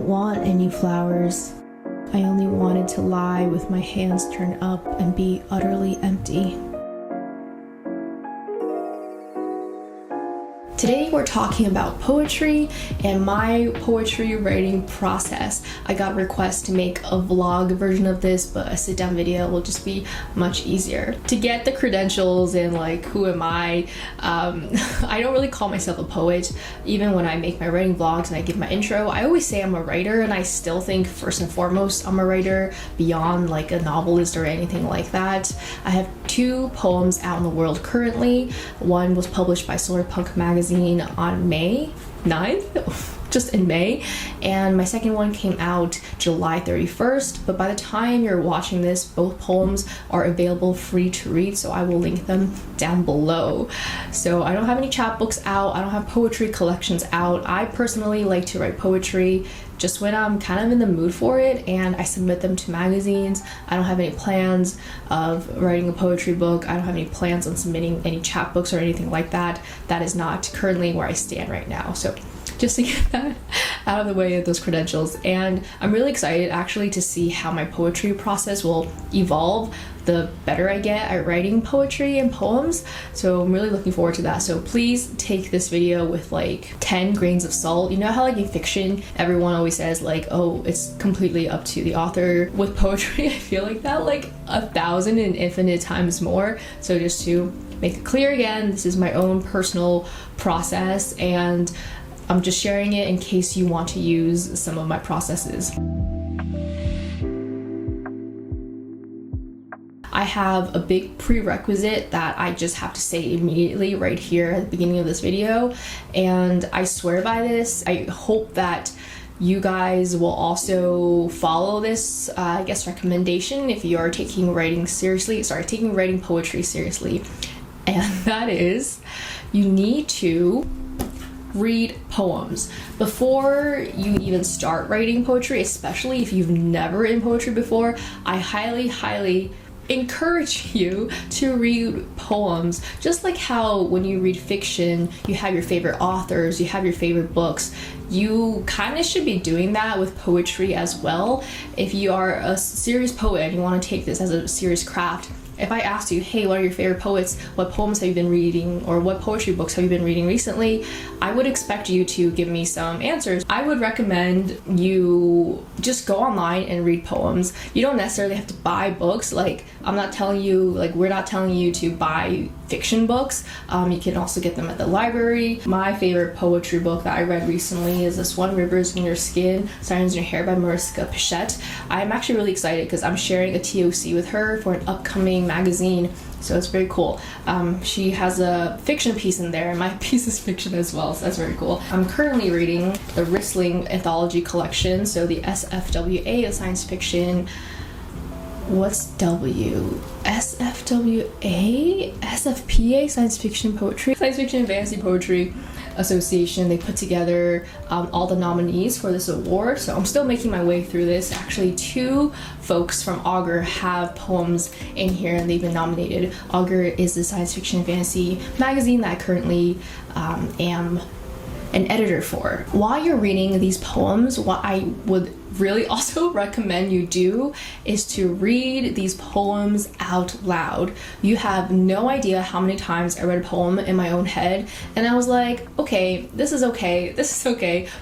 want any flowers. I only wanted to lie with my hands turned up and be utterly empty. Today we're talking about poetry and my poetry writing process. I got requests to make a vlog version of this, but a sit-down video will just be much easier. To get the credentials and like who am I don't really call myself a poet. Even when I make my writing vlogs and I give my intro, I always say I'm a writer, and I still think first and foremost I'm a writer beyond like a novelist or anything like that. I have 2 poems out in the world currently. One was published by Solarpunk Magazine on May 9th, just in May, and my second one came out July 31st, but by the time you're watching this, both poems are available free to read, so I will link them down below. So I don't have any chapbooks out, I don't have poetry collections out. I personally like to write poetry just when I'm kind of in the mood for it, and I submit them to magazines. I don't have any plans of writing a poetry book. I don't have any plans on submitting any chapbooks or anything like that. That is not currently where I stand right now. So just to get that out of the way of those credentials. And I'm really excited actually to see how my poetry process will evolve the better I get at writing poetry and poems. So I'm really looking forward to that. So please take this video with like 10 grains of salt. You know how like in fiction, everyone always says like, oh, it's completely up to the author. With poetry, I feel like that like 1,000 and infinite times more. So just to make it clear again, this is my own personal process, and I'm just sharing it in case you want to use some of my processes. I have a big prerequisite that I just have to say immediately right here at the beginning of this video, and I swear by this. I hope that you guys will also follow this, I guess, recommendation if you are taking writing poetry seriously, and that is you need to read poems before you even start writing poetry. Especially if you've never written poetry before, I highly encourage you to read poems. Just like how when you read fiction, you have your favorite authors, you have your favorite books, you kind of should be doing that with poetry as well. If you are a serious poet and you want to take this as a serious craft, if I asked you, hey, what are your favorite poets? What poems have you been reading? Or what poetry books have you been reading recently? I would expect you to give me some answers. I would recommend you just go online and read poems. You don't necessarily have to buy books. Like, I'm not telling you, like, we're not telling you to buy fiction books. You can also get them at the library. My favorite poetry book that I read recently is this one, Rivers in Your Skin, Sirens in Your Hair by Mariska Pichette. I'm actually really excited because I'm sharing a TOC with her for an upcoming magazine, so it's very cool. She has a fiction piece in there, and my piece is fiction as well, so that's very cool. I'm currently reading the Ristling anthology collection, so the SFWA of science fiction. What's W? SFWA? SFPA? Science Fiction Poetry? Science Fiction and Fantasy Poetry Association. They put together all the nominees for this award, so I'm still making my way through this. Actually, 2 folks from Augur have poems in here and they've been nominated. Augur is the science fiction and fantasy magazine that I currently am an editor for. While you're reading these poems, what I would really also recommend you do is to read these poems out loud. You have no idea how many times I read a poem in my own head and I was like, okay, this is okay,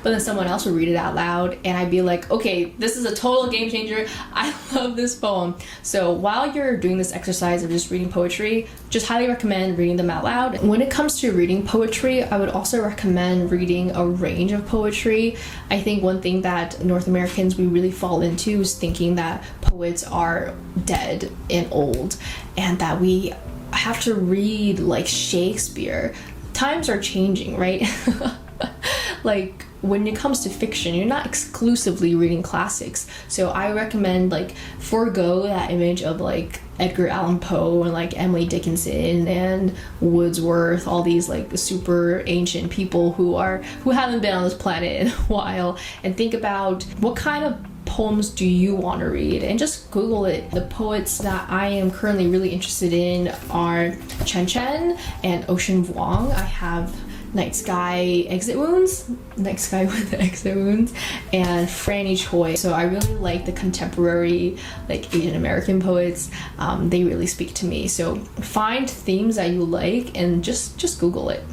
but then someone else would read it out loud and I'd be like, okay, this is a total game changer. I love this poem. So while you're doing this exercise of just reading poetry, just highly recommend reading them out loud. When it comes to reading poetry, I would also recommend reading a range of poetry. I think one thing that North Americans we really fall into is thinking that poets are dead and old and that we have to read like Shakespeare. Times are changing, right? Like when it comes to fiction, you're not exclusively reading classics. So I recommend like forego that image of like Edgar Allan Poe and like Emily Dickinson and Wordsworth, all these like super ancient people who haven't been on this planet in a while, and think about what kind of poems do you want to read, and just Google it. The poets that I am currently really interested in are Chen Chen and Ocean Vuong. I have Night Sky Exit Wounds, Night Sky with Exit Wounds, and Franny Choi. So I really like the contemporary like Asian American poets. They really speak to me. So find themes that you like and just Google it.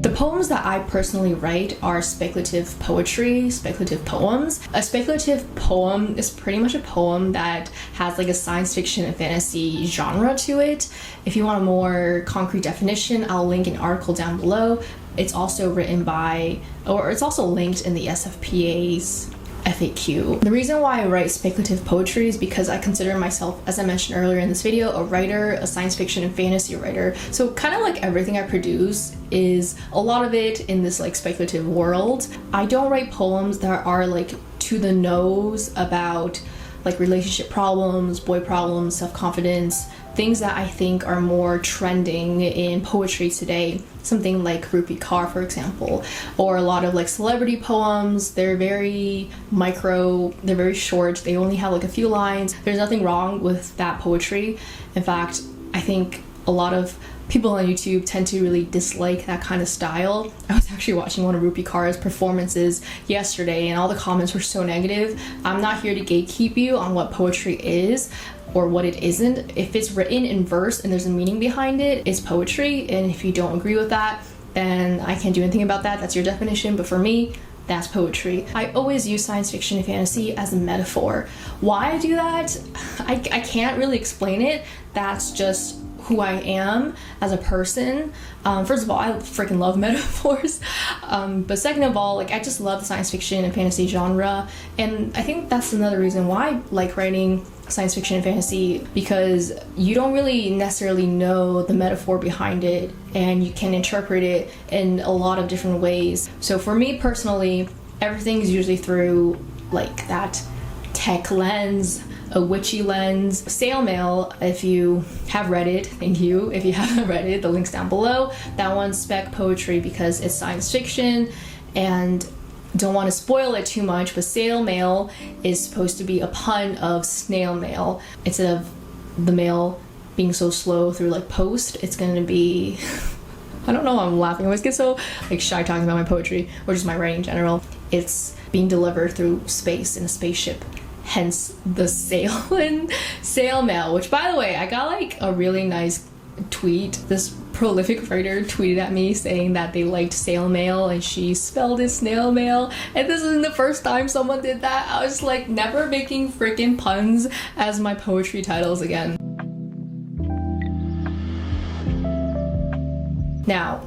The poems that I personally write are speculative poetry, speculative poems. A speculative poem is pretty much a poem that has like a science fiction and fantasy genre to it. If you want a more concrete definition, I'll link an article down below. It's also written by, or it's also linked in the SFPA's FAQ. The reason why I write speculative poetry is because I consider myself, as I mentioned earlier in this video, a writer, a science fiction and fantasy writer. So kind of like everything I produce is a lot of it in this like speculative world. I don't write poems that are like to the nose about like relationship problems, boy problems, self-confidence, things that I think are more trending in poetry today. Something like Rupi Kaur, for example, or a lot of like celebrity poems. They're very micro, they're very short, they only have like a few lines. There's nothing wrong with that poetry. In fact, I think a lot of people on YouTube tend to really dislike that kind of style. I was actually watching one of Rupi Kaur's performances yesterday and all the comments were so negative. I'm not here to gatekeep you on what poetry is or what it isn't. If it's written in verse and there's a meaning behind it, it's poetry. And if you don't agree with that, then I can't do anything about that. That's your definition. But for me, that's poetry. I always use science fiction and fantasy as a metaphor. Why I do that, I can't really explain it. That's just who I am as a person. First of all, I freaking love metaphors. But second of all, like I just love the science fiction and fantasy genre. And I think that's another reason why I like writing science fiction and fantasy, because you don't really necessarily know the metaphor behind it and you can interpret it in a lot of different ways. So for me personally, everything is usually through like that tech lens, a witchy lens. Sale Mail, if you have read it, thank you. If you haven't read it, the link's down below. That one's spec poetry because it's science fiction and don't want to spoil it too much, but Sale Mail is supposed to be a pun of snail mail. Instead of the mail being so slow through like post, it's gonna be I don't know why I'm laughing. I always get so like shy talking about my poetry or just my writing in general. It's being delivered through space in a spaceship, hence the Sale Mail, which by the way, I got like a really nice tweet. This prolific writer tweeted at me saying that they liked Sale Mail and she spelled it snail mail, and this isn't the first time someone did that. I was like, never making freaking puns as my poetry titles again. Now,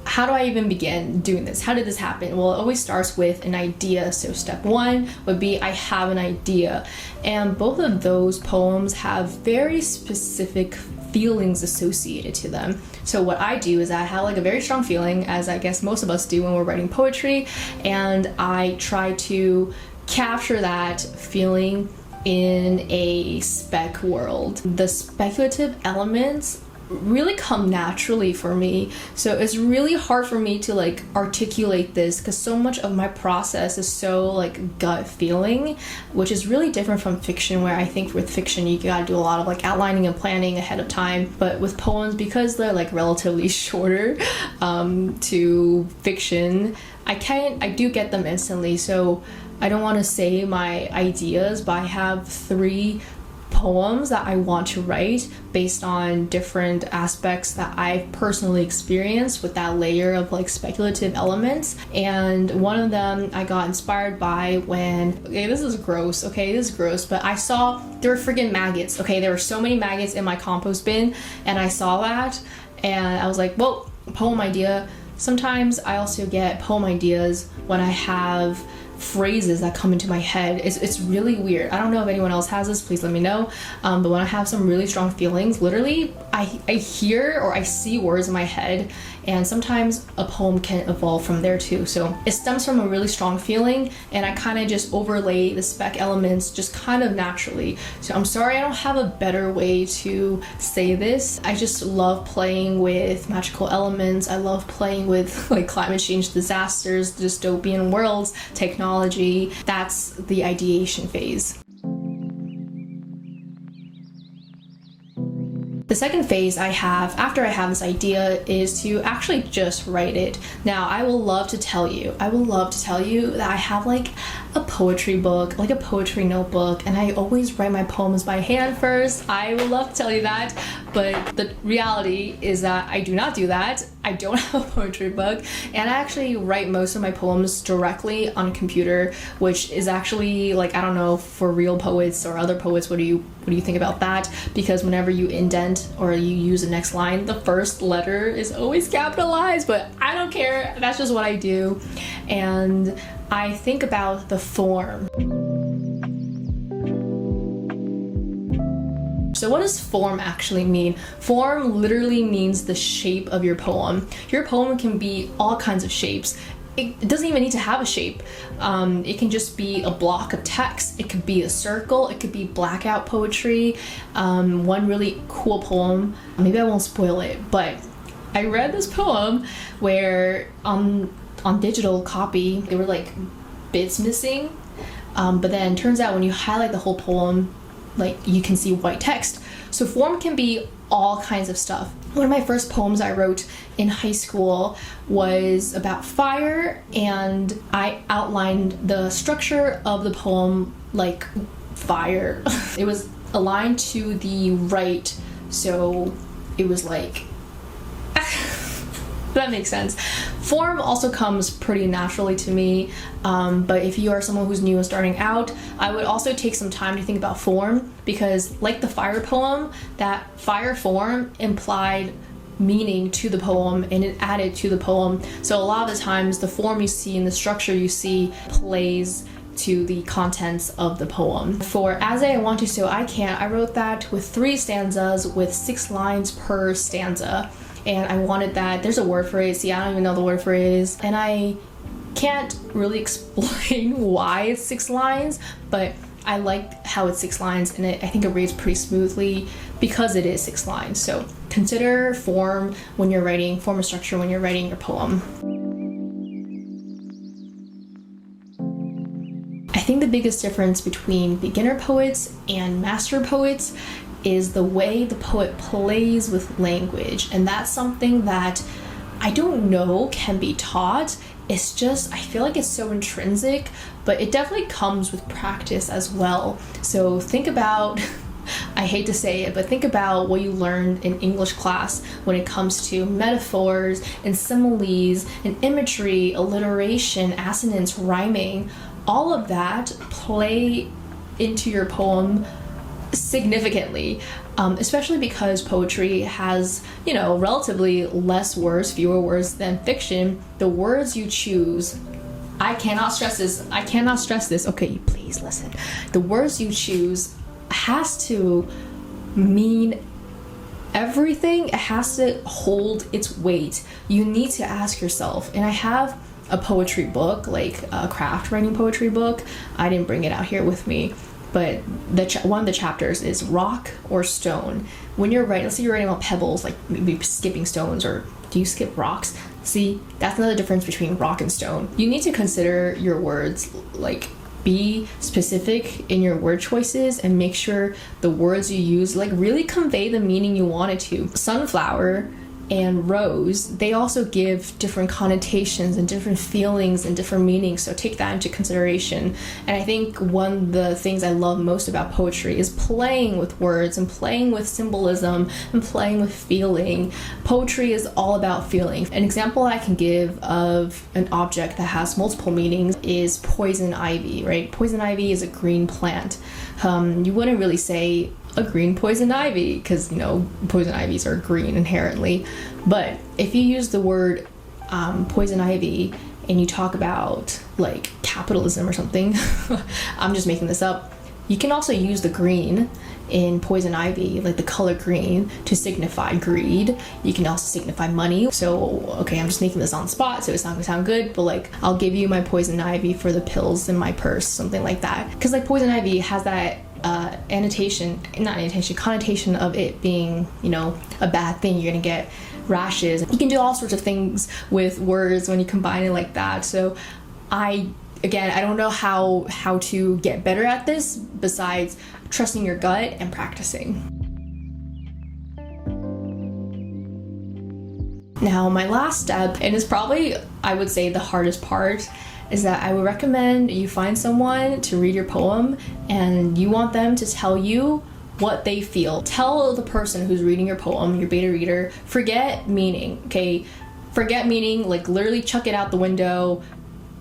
how do I even begin doing this? How did this happen? Well, it always starts with an idea. So step one would be I have an idea. And both of those poems have very specific feelings associated to them. So what I do is I have like a very strong feeling, as I guess most of us do when we're writing poetry, and I try to capture that feeling in a spec world. The speculative elements really come naturally for me, so it's really hard for me to like articulate this because so much of my process is so like gut feeling, which is really different from fiction, where I think with fiction you gotta do a lot of like outlining and planning ahead of time. But with poems, because they're like relatively shorter to fiction, I do get them instantly. So I don't want to say my ideas, but I have 3 poems that I want to write based on different aspects that I've personally experienced with that layer of like speculative elements. And one of them I got inspired by when, okay, this is gross, but I saw there were friggin' maggots, okay? There were so many maggots in my compost bin, and I saw that and I was like, well, poem idea. Sometimes I also get poem ideas when I have phrases that come into my head. It's really weird. I don't know if anyone else has this, please let me know. But when I have some really strong feelings, literally I hear or I see words in my head, and sometimes a poem can evolve from there too. So it stems from a really strong feeling, and I kind of just overlay the spec elements just kind of naturally. So I'm sorry I don't have a better way to say this. I just love playing with magical elements. I love playing with like climate change disasters, dystopian worlds, technology. That's the ideation phase. The second phase I have after I have this idea is to actually just write it. Now, I will love to tell you that I have like a poetry book, like a poetry notebook, and I always write my poems by hand first. I would love to tell you that, but the reality is that I do not do that. I don't have a poetry book, and I actually write most of my poems directly on a computer, which is actually like, I don't know, for real poets or other poets, what do you think about that? Because whenever you indent or you use the next line, the first letter is always capitalized, but I don't care. That's just what I do. And I think about the form. So what does form actually mean? Form literally means the shape of your poem. Your poem can be all kinds of shapes. It doesn't even need to have a shape. It can just be a block of text. It could be a circle. It could be blackout poetry. One really cool poem, maybe I won't spoil it, but I read this poem where on digital copy, there were like bits missing. But then turns out when you highlight the whole poem, like you can see white text. So form can be all kinds of stuff. One of my first poems I wrote in high school was about fire, and I outlined the structure of the poem like fire. It was aligned to the right, so it was like that makes sense. Form also comes pretty naturally to me, but if you are someone who's new and starting out, I would also take some time to think about form, because like the fire poem, that fire form implied meaning to the poem and it added to the poem. So a lot of the times the form you see and the structure you see plays to the contents of the poem. For As I Want to So I Can't, I wrote that with 3 stanzas with 6 lines per stanza. And I wanted that, there's a word for it, see I don't even know the word for it is, and I can't really explain why it's 6 lines, but I like how it's 6 lines, and I think it reads pretty smoothly because it is 6 lines. So consider form when you're writing, form and structure when you're writing your poem. I think the biggest difference between beginner poets and master poets is the way the poet plays with language, and that's something that I don't know can be taught. It's just, I feel like it's so intrinsic, but it definitely comes with practice as well. So think about, I hate to say it, but think about what you learned in English class when it comes to metaphors and similes and imagery, alliteration, assonance, rhyming. All of that play into your poem significantly, especially because poetry has, you know, relatively less words, fewer words than fiction. The words you choose, I cannot stress this, okay, please listen. The words you choose has to mean everything. It has to hold its weight. You need to ask yourself, and I have a poetry book, like a craft writing poetry book. I didn't bring it out here with me, but one of the chapters is rock or stone. When you're writing, let's say you're writing about pebbles, like maybe skipping stones, or do you skip rocks? See, that's another difference between rock and stone. You need to consider your words, like be specific in your word choices and make sure the words you use like really convey the meaning you want it to. Sunflower and rose, they also give different connotations and different feelings and different meanings, so take that into consideration. And I think one of the things I love most about poetry is playing with words and playing with symbolism and playing with feeling. Poetry is all about feeling. An example I can give of an object that has multiple meanings is poison ivy, right? Poison ivy is a green plant. You wouldn't really say a green poison ivy because, you know, poison ivies are green inherently. But if you use the word poison ivy and you talk about like capitalism or something, I'm just making this up, you can also use the green in poison ivy, like the color green, to signify greed. You can also signify money. So, okay, I'm just making this on the spot, so it's not gonna sound good, but like, I'll give you my poison ivy for the pills in my purse, something like that. Because like poison ivy has that connotation of it being, you know, a bad thing. You're gonna get rashes. You can do all sorts of things with words when you combine it like that. So I don't know how to get better at this besides trusting your gut and practicing. Now, my last step, and it's probably, I would say, the hardest part, is that I would recommend you find someone to read your poem and you want them to tell you what they feel. Tell the person who's reading your poem, your beta reader, forget meaning, okay? Forget meaning, like literally chuck it out the window,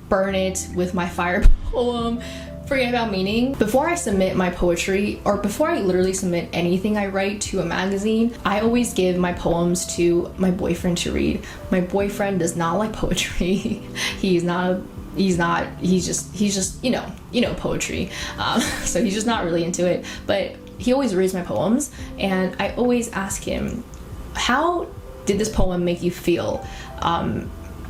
burn it with my fire poem, forget about meaning. Before I submit my poetry, or before I literally submit anything I write to a magazine, I always give my poems to my boyfriend to read. My boyfriend does not like poetry. He's just, you know, poetry. So he's just not really into it, but he always reads my poems, and I always ask him, how did this poem make you feel?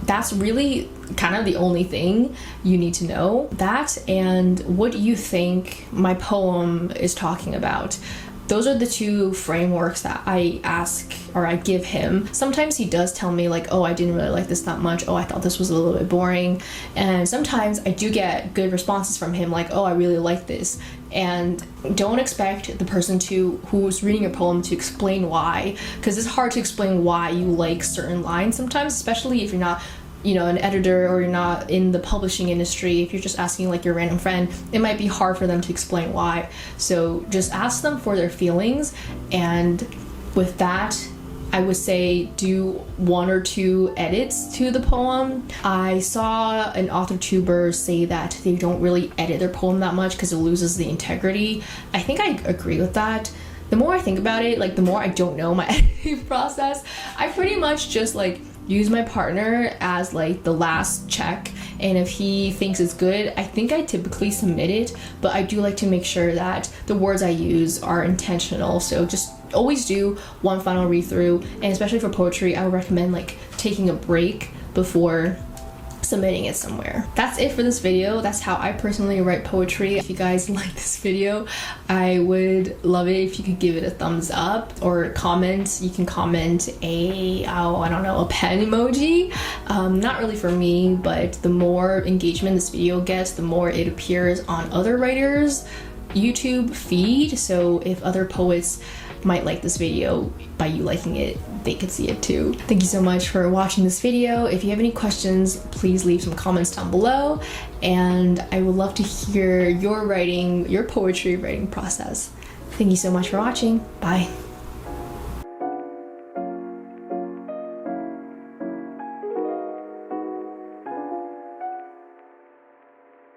That's really kind of the only thing you need to know. That, and what do you think my poem is talking about? Those are the two frameworks that I ask, or I give him. Sometimes he does tell me like, oh, I didn't really like this that much. Oh, I thought this was a little bit boring. And sometimes I do get good responses from him like, oh, I really like this. And don't expect the person who's reading your poem to explain why, because it's hard to explain why you like certain lines sometimes, especially if you're not, you know, an editor, or you're not in the publishing industry. If you're just asking like your random friend, it might be hard for them to explain why. So just ask them for their feelings, and with that, I would say do 1 or 2 edits to the poem. I saw an authortuber say that they don't really edit their poem that much because it loses the integrity. I think I agree with that. The more I think about it, like the more I don't know my editing process, I pretty much just like use my partner as like the last check, and if he thinks it's good, I think I typically submit it, but I do like to make sure that the words I use are intentional. So just always do one final read through, and especially for poetry, I would recommend like taking a break before submitting it somewhere. That's it for this video. That's how I personally write poetry. If you guys like this video, I would love it if you could give it a thumbs up or comment. You can comment a pen emoji. Not really for me, but the more engagement this video gets, the more it appears on other writers' YouTube feed. So if other poets might like this video, by you liking it, they could see it too. Thank you so much for watching this video. If you have any questions, please leave some comments down below, and I would love to hear your poetry writing process. Thank you so much for watching. Bye.